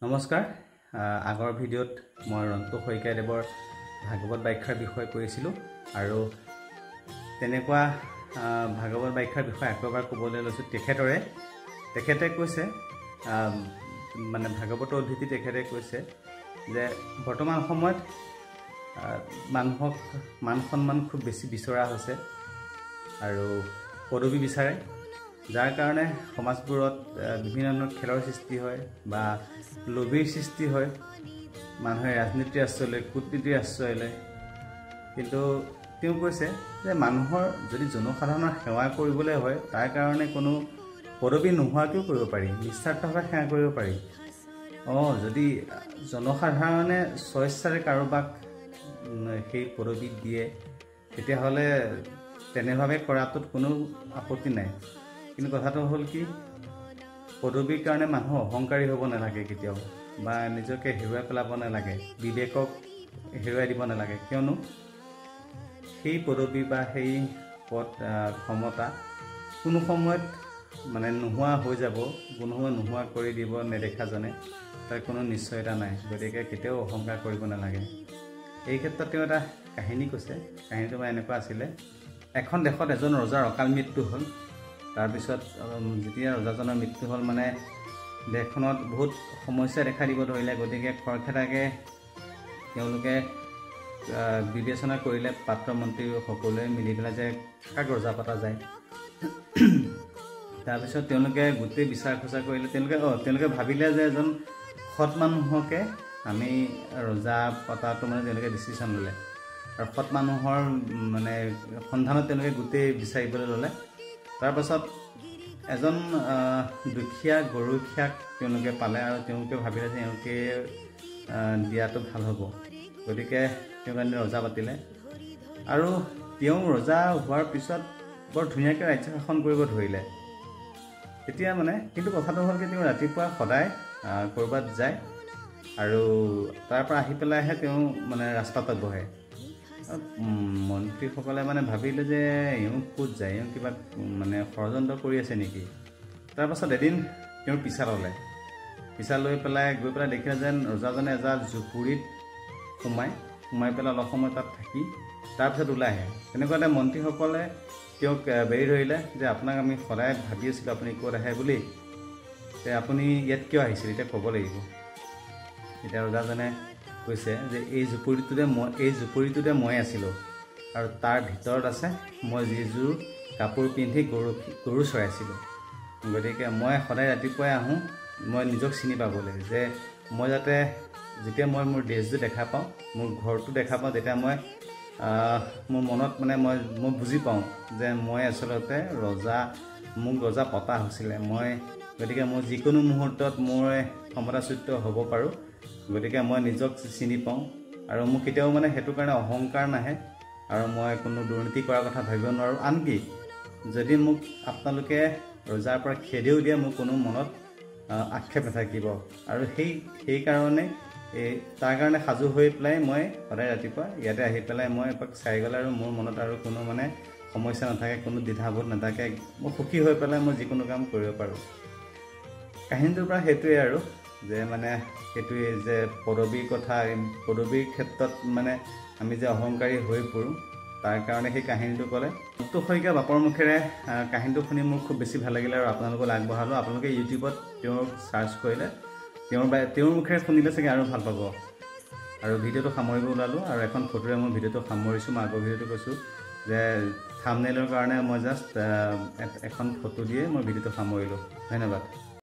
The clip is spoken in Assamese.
নমস্কাৰ আগৰ ভিডিঅ'ত মই ৰন্তু শইকীয়াদেৱৰ ভাগৱত ব্যাখ্যাৰ বিষয়ে কৈছিলোঁ আৰু তেনেকুৱা ভাগৱত ব্যাখ্যাৰ বিষয়ে আকবাৰ ক'বলৈ লৈছোঁ তেখেতে কৈছে মানে ভাগৱতৰ উদ্ধৃতি তেখেতে কৈছে যে বৰ্তমান সময়ত মানুহক মান সন্মান খুব বেছি বিচৰা হৈছে আৰু পদবী বিচাৰে যাৰ কাৰণে সমাজবোৰত বিভিন্ন ধৰণৰ খেলৰ সৃষ্টি হয় বা লোভীৰ সৃষ্টি হয় মানুহে ৰাজনীতিৰ আশ্ৰয় লয় কূটনীতিৰ আশ্ৰয় লয় কিন্তু তেওঁ কৈছে যে মানুহৰ যদি জনসাধাৰণৰ সেৱা কৰিবলৈ হয় তাৰ কাৰণে কোনো পদবী নোহোৱাকৈও কৰিব পাৰি নিস্বাৰ্থভাৱে সেৱা কৰিব পাৰি যদি জনসাধাৰণে স্বেচ্ছাৰে কাৰোবাক সেই পদবী দিয়ে তেতিয়াহ'লে তেনেভাৱে কৰাটোত কোনো আপত্তি নাই কিন্তু কথাটো হ'ল কি পদবীৰ কাৰণে মানুহ অহংকাৰী হ'ব নালাগে কেতিয়াও বা নিজকে হেৰুৱাই পেলাব নালাগে বিবেকক হেৰুৱাই দিব নালাগে কিয়নো সেই পদবী বা সেই পদ ক্ষমতা কোনো সময়ত মানে নোহোৱা হৈ যাব কোনো সময় নোহোৱা কৰি দিব নেদেখাজনে তাৰ কোনো নিশ্চয়তা নাই গতিকে কেতিয়াও অহংকাৰ কৰিব নালাগে এই ক্ষেত্ৰত তেওঁ এটা কাহিনী কৈছে কাহিনীটো মানে এনেকুৱা আছিলে এখন দেশত এজন ৰজাৰ অকাল মৃত্যু হ'ল তাৰপিছত যেতিয়া ৰজাজনৰ মৃত্যু হ'ল মানে দেশখনত বহুত সমস্যা দেখা দিব ধৰিলে গতিকে খৰখেদাকে তেওঁলোকে বিবেচনা কৰিলে পাত্ৰ মন্ত্ৰী সকলোৱে মিলি পেলাই যে কাক ৰজা পতা যায় তাৰপিছত তেওঁলোকে গোটেই বিচাৰ খোচাৰ কৰিলে তেওঁলোকে ভাবিলে যে এজন সৎ মানুহকে আমি ৰজা পতাটো মানে তেওঁলোকে ডিচিশ্যন ল'লে আৰু সৎ মানুহৰ মানে সন্ধানত তেওঁলোকে গোটেই বিচাৰিবলৈ ল'লে তাৰপাছত এজন দুখীয়া গৰুখীয়াক তেওঁলোকে পালে আৰু তেওঁলোকে ভাবিলে যে এওঁকে দিয়াটো ভাল হ'ব গতিকে তেওঁ কাৰণে ৰজা পাতিলে আৰু তেওঁ ৰজা হোৱাৰ পিছত বৰ ধুনীয়াকৈ ৰাজ্য শাসন কৰিব ধৰিলে তেতিয়া মানে কিন্তু কথাটো হ'ল কি তেওঁ ৰাতিপুৱা সদায় ক'ৰবাত যায় আৰু তাৰ পৰা আহি পেলাইহে তেওঁ মানে ৰাস্তাত বহে মন্ত্ৰীসকলে মানে ভাবিলে যে এওঁ ক'ত যায় এওঁ কিবা মানে ষড়যন্ত্ৰ কৰি আছে নেকি তাৰপাছত এদিন তেওঁৰ পিছা লৈ পেলাই গৈ পেলাই দেখিলে যেন ৰজাজনে এজাল জুপুৰিত সোমাই পেলাই অলপ সময় তাত থাকি তাৰপিছত ওলাই আহে তেনেকুৱাতে মন্ত্ৰীসকলে তেওঁক বেৰি ধৰিলে যে আপোনাক আমি সদায় ভাবি আছিলোঁ আপুনি ক'ত আহে বুলি আপুনি ইয়াত কিয় আহিছিল এতিয়া ক'ব লাগিব এতিয়া ৰজাজনে কৈছে যে এই জুপুৰিটোতে মই আছিলোঁ আৰু তাৰ ভিতৰত আছে মই যিযোৰ কাপোৰ পিন্ধি গৰু চৰাইছিলোঁ গতিকে মই সদায় ৰাতিপুৱাই আহোঁ মই নিজক চিনি পাবলৈ যে মই যাতে যেতিয়া মই মোৰ ড্ৰেছযোৰ দেখা পাওঁ মোৰ ঘৰটো দেখা পাওঁ তেতিয়া মই মোৰ মনত মানে মই বুজি পাওঁ যে মই আচলতে মোক ৰজা পতা হৈছিলে গতিকে মই যিকোনো মুহূৰ্তত মই ক্ষমতাচ্যুত হ'ব পাৰোঁ গতিকে মই নিজক চিনি পাওঁ আৰু মোক কেতিয়াও মানে সেইটো কাৰণে অহংকাৰ নাহে আৰু মই কোনো দুৰ্নীতি কৰাৰ কথা ভাবিব নোৱাৰোঁ আনকি যদি মোক আপোনালোকে ৰজাৰ পৰা খেদিও দিয়ে মোৰ কোনো মনত আক্ষেপ নাথাকিব আৰু সেইকাৰণে তাৰ কাৰণে সাজু হৈ পেলাই মই সদায় ৰাতিপুৱা ইয়াতে আহি পেলাই মই এপাক চাই গ'লে আৰু মোৰ মনত আৰু কোনো মানে সমস্যা নাথাকে কোনো দ্বিধাবোধ নাথাকে মই সুখী হৈ পেলাই মই যিকোনো কাম কৰিব পাৰোঁ কাহিনীটোৰ পৰা সেইটোৱে আৰু যে মানে সেইটোৱে যে পদবীৰ ক্ষেত্ৰত মানে আমি যে অহংকাৰী হৈ পৰোঁ তাৰ কাৰণে সেই কাহিনীটো ক'লে ৰন্তু শইকীয়া বাপৰ মুখেৰে কাহিনীটো শুনি মোৰ খুব বেছি ভাল লাগিলে আৰু আপোনালোকলৈ আগবঢ়ালোঁ আপোনালোকে ইউটিউবত তেওঁক চাৰ্চ কৰিলে তেওঁৰ মুখেৰে শুনিলে চাগে আৰু ভাল পাব আৰু ভিডিঅ'টো সামৰিব ওলালোঁ আৰু এখন ফটোৰে মই ভিডিঅ'টো সামৰিছোঁ মই আগৰ ভিডিঅ'টো কৈছোঁ যে থাম্বনেইলৰ কাৰণে মই জাষ্ট এখন ফটো দিয়ে মই ভিডিঅ'টো সামৰিলোঁ ধন্যবাদ